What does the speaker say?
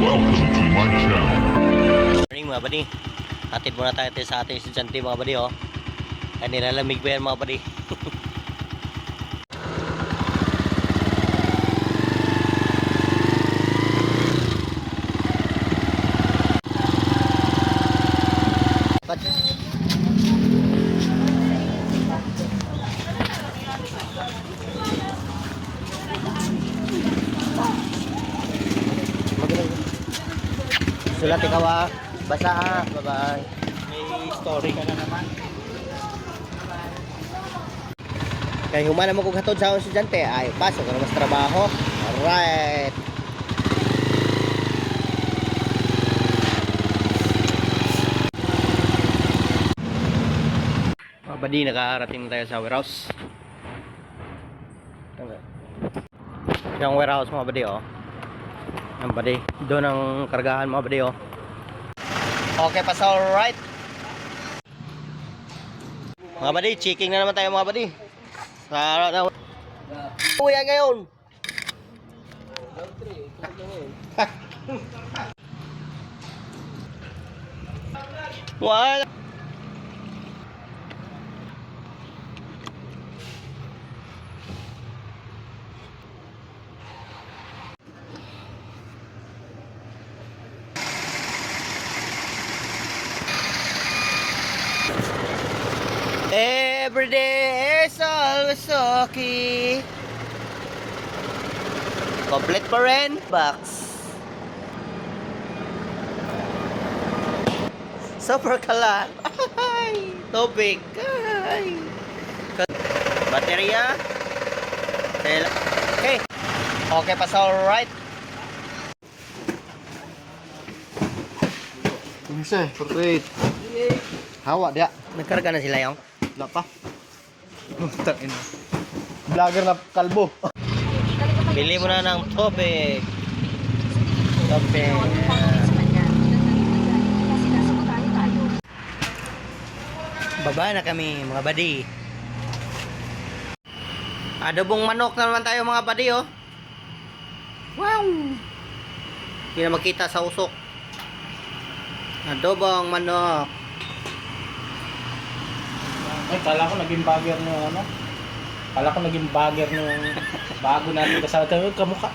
Welcome to my channel. Morning mga buddy. Hatid muna tayo sa ating estudyante mga buddy oh. Ay nilalamig ba yan mga buddy? Sulat ikaw ah. Basa ah. Bye-bye. May story ka na naman. Kaya humana mo kung hatod sa akong estudyante. Ay, pasok ka na mas trabaho. Alright. Mga buddy, nakarating tayo sa warehouse. Yung warehouse mga buddy oh. Ang buddy, doon ang kargahan mga buddy oh. Okay pa sa alright. Mga buddy, checking na naman tayo mga buddy. Sa uyan ngayon. Wala. Every day is always okay. Complete pa rin. Box. Super kalat. Ay, tubig. Ay. Baterya. Okay. Okay pa sa alright. Bisa, perfect. Hawa dia. Nagkarga na sila yung. Wala pa. Tangin. Vlogger na kalbo. Bili mo na ng tubig. Tubig. Baba na kami mga buddy. Adobong manok na naman tayo mga buddy oh. Wow. Hindi na makita sa usok. Adobong manok. Ay, kala ko naging bagger ng ano. Kala ko naging bagger ng bago natin kasama. Kamukha.